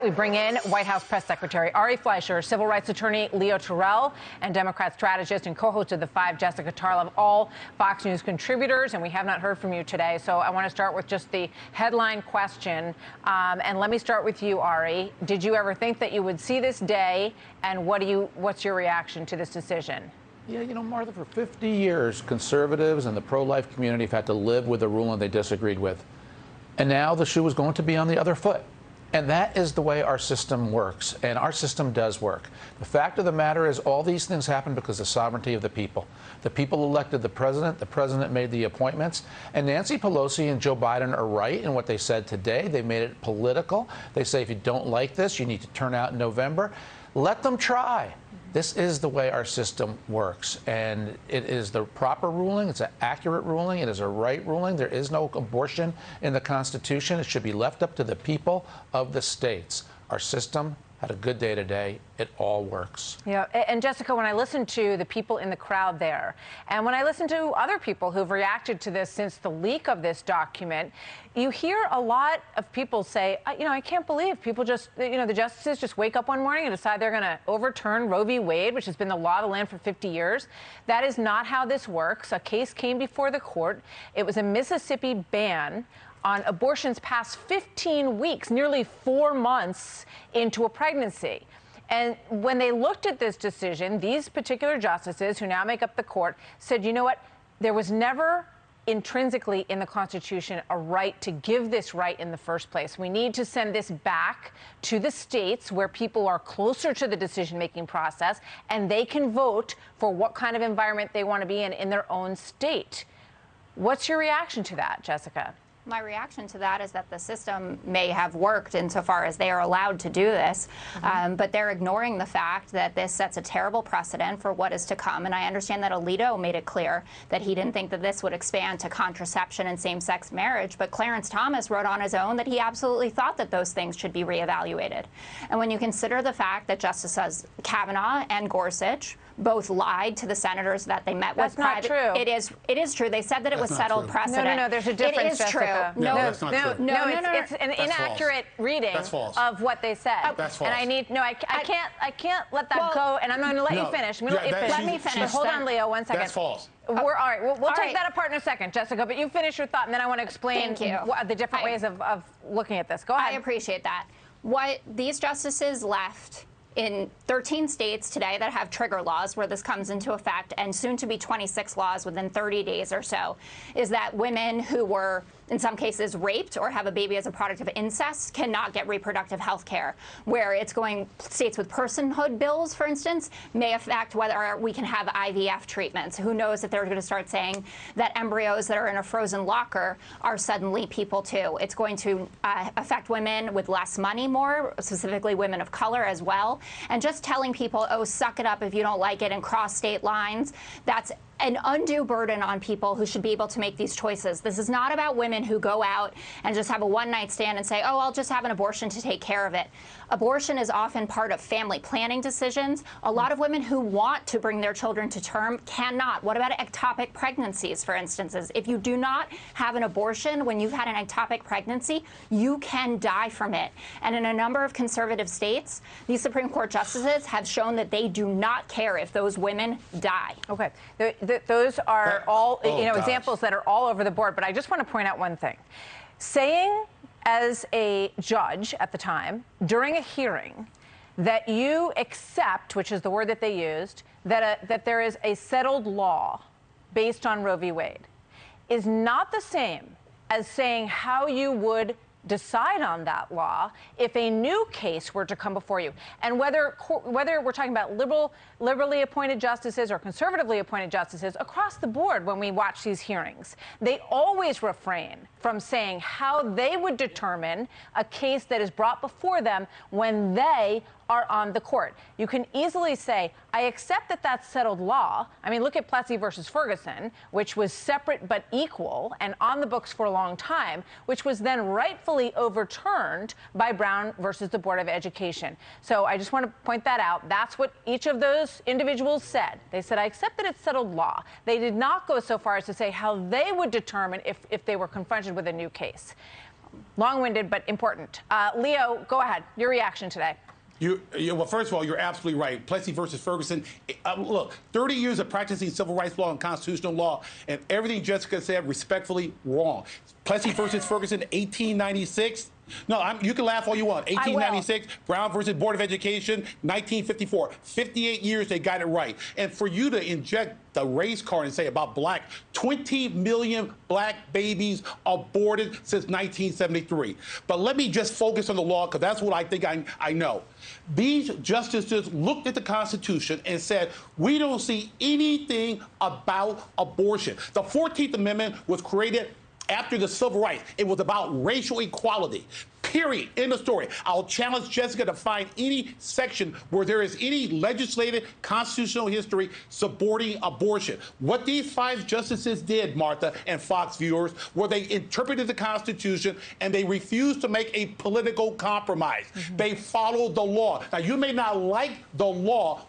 We bring in White House Press Secretary Ari Fleischer, civil rights attorney Leo Terrell, and Democrat strategist and co-host of The Five, Jessica Tarlov, all Fox News contributors. And we have not heard from you today, so I want to start with just the headline question. And let me start with you, Ari. Did you ever think that you would see this day? And what's your reaction to this decision? Yeah, you know, Martha, for 50 years, conservatives and the pro-life community have had to live with a ruling they disagreed with. And now the shoe is going to be on the other foot. And that is the way our system works, and our system does work. The fact of the matter is all these things happen because of the sovereignty of the people. The people elected the president made the appointments, and Nancy Pelosi and Joe Biden are right in what they said today. They made it political. They say if you don't like this, you need to turn out in November. Let them try. This is the way our system works, and it is the proper ruling. It's an accurate ruling. It is a right ruling. There is no abortion in the Constitution. It should be left up to the people of the states. Our system had a good day today. It all works. Yeah, and Jessica, when I listen to the people in the crowd there, and when I listen to other people who've reacted to this since the leak of this document, you hear a lot of people say, you know, I can't believe people just, you know, the justices just wake up one morning and decide they're going to overturn Roe v. Wade, which has been the law of the land for 50 years. That is not how this works. A case came before the court. It was a Mississippi ban on abortions past 15 weeks, nearly 4 months into a pregnancy. And when they looked at this decision, these particular justices who now make up the court said, you know what, there was never intrinsically in the Constitution a right to give this right in the first place. We need to send this back to the states where people are closer to the decision-making process and they can vote for what kind of environment they want to be in their own state. What's your reaction to that, Jessica? My reaction to that is that the system may have worked insofar as they are allowed to do this, but they're ignoring the fact that this sets a terrible precedent for what is to come. And I understand that Alito made it clear that he didn't think that this would expand to contraception and same-sex marriage, but Clarence Thomas wrote on his own that he absolutely thought that those things should be reevaluated. And when you consider the fact that Justices Kavanaugh and Gorsuch both lied to the senators that they met with private. That's not true. It is true. They said that it was settled precedent. No, there's a difference, It is true. No, that's not true. It's an inaccurate reading of what they said. That's false. And I can't let that go. And I'm going to let you finish. Let me finish. But hold on, Leo, 1 second. That's false. All right. We'll take that apart in a second, Jessica. But you finish your thought, and then I want to explain the different ways of looking at this. Go ahead. I appreciate that. What these justices left in 13 states today that have trigger laws where this comes into effect, and soon to be 26 laws within 30 days or so, is that women who were in some cases raped or have a baby as a product of incest cannot get reproductive health care, where it's going states with personhood bills, for instance, may affect whether we can have IVF treatments. Who knows if they're going to start saying that embryos that are in a frozen locker are suddenly people too. It's going to affect women with less money more, specifically women of color as well. And just telling people, oh, suck it up if you don't like it and cross state lines, that's an undue burden on people who should be able to make these choices. This is not about women who go out and just have a one-night stand and say, oh, I'll just have an abortion to take care of it. Abortion is often part of family planning decisions. A lot of women who want to bring their children to term cannot. What about ectopic pregnancies, for instance? If you do not have an abortion when you've had an ectopic pregnancy, you can die from it. And in a number of conservative states, these Supreme Court justices have shown that they do not care if those women die. Okay. Those are all examples that are all over the board. But I just want to point out one thing. Saying as a judge at the time during a hearing that you accept, which is the word that they used, that there is a settled law based on Roe v. Wade is not the same as saying how you would decide on that law if a new case were to come before you. And whether we're talking about liberally appointed justices or conservatively appointed justices across the board when we watch these hearings, they always refrain from saying how they would determine a case that is brought before them when they are on the court. You can easily say, I accept that that's settled law. I mean, look at Plessy versus Ferguson, which was separate but equal and on the books for a long time, which was then rightfully overturned by Brown versus the Board of Education. So I just want to point that out. That's what each of those individuals said. They said, I accept that it's settled law. They did not go so far as to say how they would determine if they were confronted with a new case. Long-winded, but important. Leo, go ahead. Your reaction today. Well, first of all, you're absolutely right. Plessy versus Ferguson. Look, 30 years of practicing civil rights law and constitutional law, and everything Jessica said, respectfully, wrong. Plessy versus Ferguson, 1896. No, you can laugh all you want. 1896, Brown versus Board of Education, 1954. 58 years they got it right. And for you to inject the race card and say about black, 20 million black babies aborted since 1973. But let me just focus on the law, because that's what I think I know. These justices looked at the Constitution and said, we don't see anything about abortion. The 14th Amendment was created after the civil rights. It was about racial equality. Period. End of story. I'll challenge Jessica to find any section where there is any legislative constitutional history supporting abortion. What these 5 justices did, Martha and Fox viewers, were they interpreted the Constitution and they refused to make a political compromise. They followed the law. Now, you may not like the law,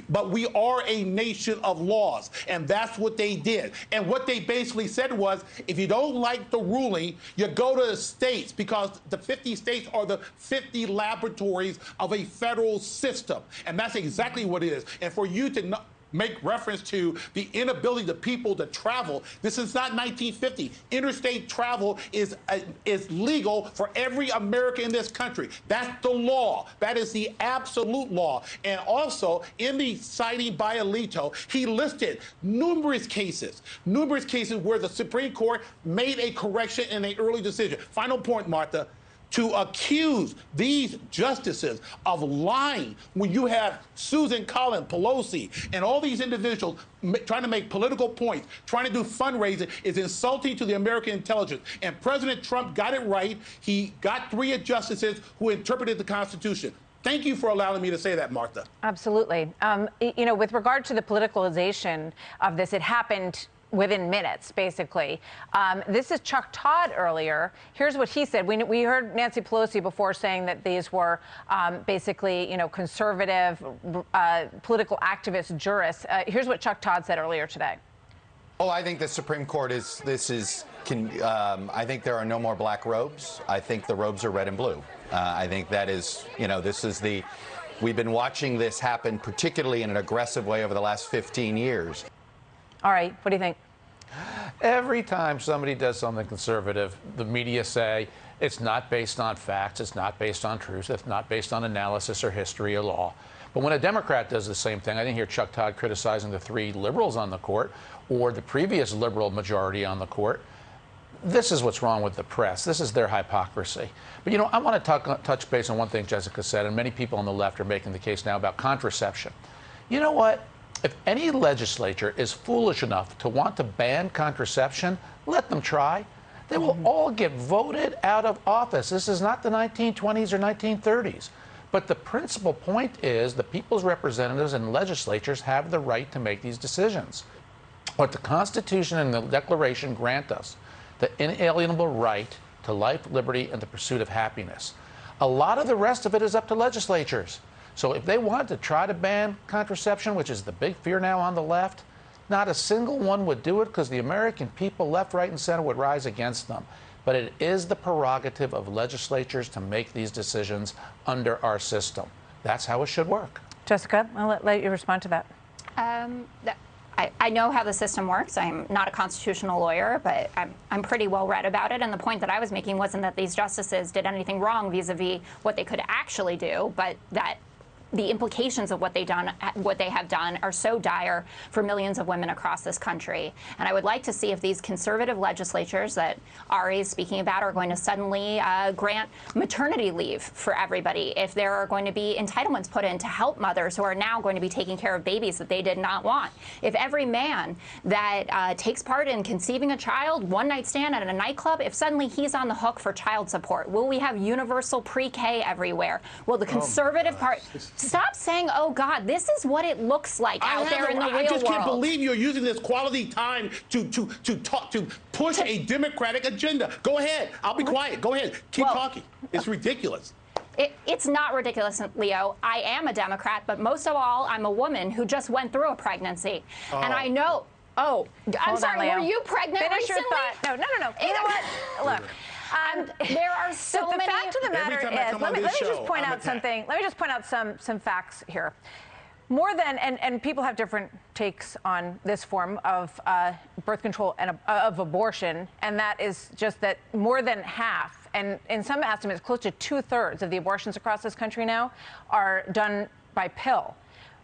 but we are a nation of laws, and that's what they did. And what they basically said was, if you don't like the ruling, you go to the states, because the 50 states are the 50 laboratories of a federal system. And that's exactly what it is. And for you to make reference to the inability of people to travel, this is not 1950. Interstate travel is legal for every American in this country. That's the law. That is the absolute law. And also, in the citing by Alito, he listed numerous cases where the Supreme Court made a correction in an early decision. Final point, Martha. To accuse these justices of lying when you have Susan Collins, Pelosi, and all these individuals trying to make political points, trying to do fundraising, is insulting to the American intelligence. And President Trump got it right. He got 3 justices who interpreted the Constitution. Thank you for allowing me to say that, Martha. Absolutely. You know, with regard to the politicalization of this, it happened within minutes, basically. This is Chuck Todd earlier. Here's what he said. We heard Nancy Pelosi before saying that these were basically, you know, conservative political activist jurists. Here's what Chuck Todd said earlier today. Oh, I think the Supreme Court I think there are no more black robes. I think the robes are red and blue. I think that is, you know, we've been watching this happen particularly in an aggressive way over the last 15 years. All right, what do you think? Every time somebody does something conservative, the media say it's not based on facts, it's not based on truth, it's not based on analysis or history or law. But when a Democrat does the same thing, I didn't hear Chuck Todd criticizing the 3 liberals on the court or the previous liberal majority on the court. This is what's wrong with the press. This is their hypocrisy. But, you know, I want to touch base on one thing Jessica said, and many people on the left are making the case now about contraception. You know what? If any legislature is foolish enough to want to ban contraception, let them try. They will all get voted out of office. This is not the 1920s or 1930s. But the principal point is the people's representatives and legislatures have the right to make these decisions. What the Constitution and the Declaration grant us, the inalienable right to life, liberty, and the pursuit of happiness. A lot of the rest of it is up to legislatures. So if they want to try to ban contraception, which is the big fear now on the left, not a single one would do it, because the American people, left, right, and center, would rise against them. But it is the prerogative of legislatures to make these decisions under our system. That's how it should work. Jessica, I'll let you respond to that. I know how the system works. I'm not a constitutional lawyer, but I'm pretty well read about it. And the point that I was making wasn't that these justices did anything wrong vis-a-vis what they could actually do, but that the implications of what they have done are so dire for millions of women across this country. And I would like to see if these conservative legislatures that Ari is speaking about are going to suddenly grant maternity leave for everybody, if there are going to be entitlements put in to help mothers who are now going to be taking care of babies that they did not want. If every man that takes part in conceiving a child, one-night stand at a nightclub, if suddenly he's on the hook for child support, will we have universal pre-K everywhere? Will the conservative party... Stop saying, oh, God, this is what it looks like out there in the real world. I just can't believe you're using this quality time to push a Democratic agenda. Go ahead. I'll be quiet. Go ahead. Keep talking. It's ridiculous. It's not ridiculous, Leo. I am a Democrat, but most of all, I'm a woman who just went through a pregnancy. And I know... Oh, I'm sorry, were you pregnant recently? Finish your thought. No. You know what? Look, There are so the many. fact of the matter is, let me just point out something. Let me just point out some facts here. More than, and people have different takes on this form of birth control and of abortion, and that is just that more than half, and in some estimates, close to 2/3 of the abortions across this country now are done by pill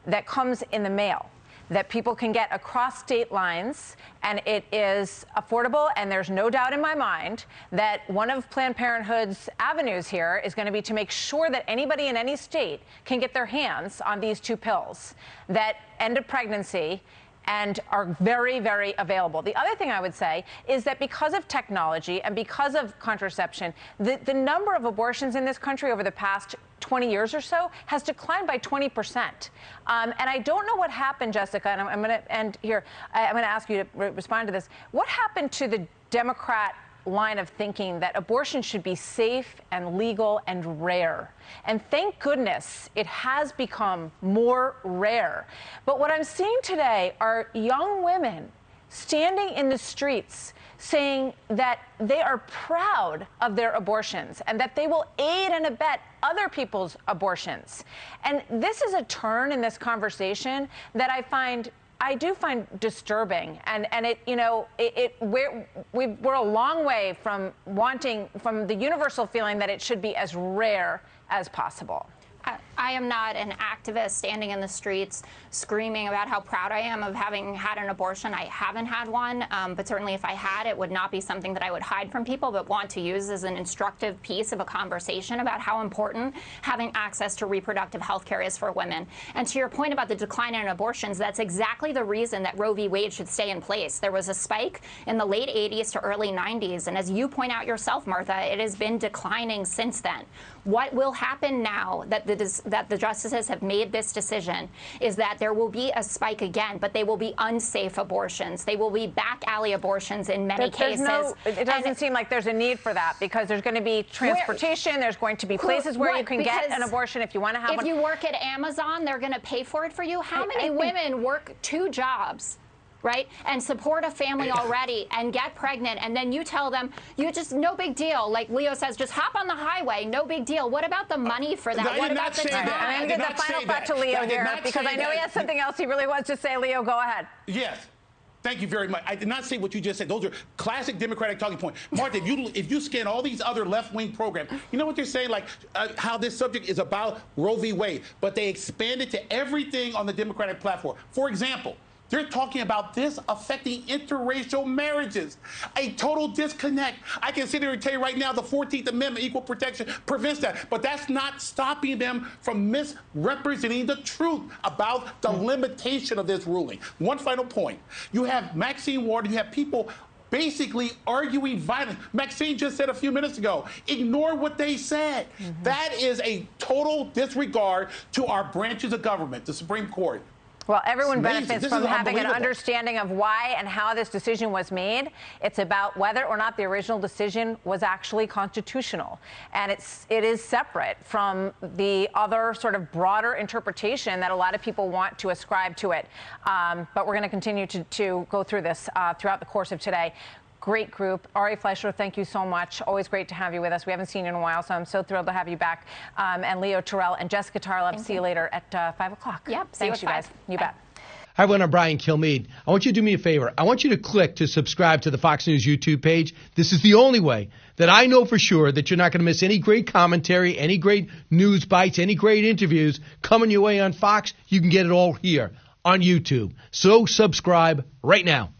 that comes in the mail, that people can get across state lines, and it is affordable, and there's no doubt in my mind that one of Planned Parenthood's avenues here is going to be to make sure that anybody in any state can get their hands on these two pills that end a pregnancy and are very, very available. The other thing I would say is that because of technology and because of contraception, the number of abortions in this country over the past 20 years or so has declined by 20%. And I don't know what happened, Jessica, and I'm going to end here. I'm going to ask you to respond to this. What happened to the Democrat line of thinking that abortion should be safe and legal and rare? And thank goodness it has become more rare. But what I'm seeing today are young women standing in the streets saying that they are proud of their abortions and that they will aid and abet other people's abortions. And this is a turn in this conversation that I do find disturbing, and it, you know, we're a long way from the universal feeling that it should be as rare as possible. I am not an activist standing in the streets screaming about how proud I am of having had an abortion. I haven't had one, but certainly if I had, it would not be something that I would hide from people, but want to use as an instructive piece of a conversation about how important having access to reproductive health care is for women. And to your point about the decline in abortions, that's exactly the reason that Roe v. Wade should stay in place. There was a spike in the late 80s to early 90s, and as you point out yourself, Martha, it has been declining since then. What will happen now that the justices have made this decision is that there will be a spike again, but they will be unsafe abortions. They will be back alley abortions in many cases. It doesn't seem like there's a need for that, because there's going to be transportation, there's going to be places where you can get an abortion if you want to have one. If you work at Amazon, they're going to pay for it for you. How many women work 2 jobs? Right? And support a family already and get pregnant, and then you tell them, you just, no big deal. Like Leo says, just hop on the highway, no big deal. What about the money for that? What about the time? I'm going to give the final thought to Leo here, because I know he has something else he really wants to say. Leo, go ahead. Yes. Thank you very much. I did not say what you just said. Those are classic Democratic talking points. Martha, if you scan all these other left-wing programs, you know what they're saying? Like how this subject is about Roe v. Wade, but they expand it to everything on the Democratic platform. For example, they're talking about this affecting interracial marriages. A total disconnect. I can sit here and tell you right now the 14th Amendment, equal protection, prevents that. But that's not stopping them from misrepresenting the truth about the limitation of this ruling. One final point. You have Maxine Waters, you have people basically arguing violence. Maxine just said a few minutes ago, ignore what they said. That is a total disregard to our branches of government, the Supreme Court. Well, everyone benefits from having an understanding of why and how this decision was made. It's about whether or not the original decision was actually constitutional. And it is separate from the other sort of broader interpretation that a lot of people want to ascribe to it. But we're going to continue to go through this throughout the course of today. Great group. Ari Fleischer, thank you so much. Always great to have you with us. We haven't seen you in a while, so I'm so thrilled to have you back. And Leo, Terrell, and Jessica Tarlov, see you later at 5 o'clock. Yep, thanks, you guys. You bet. Hi, everyone. I'm Brian Kilmeade. I want you to do me a favor. I want you to click to subscribe to the Fox News YouTube page. This is the only way that I know for sure that you're not going to miss any great commentary, any great news bites, any great interviews coming your way on Fox. You can get it all here on YouTube. So subscribe right now.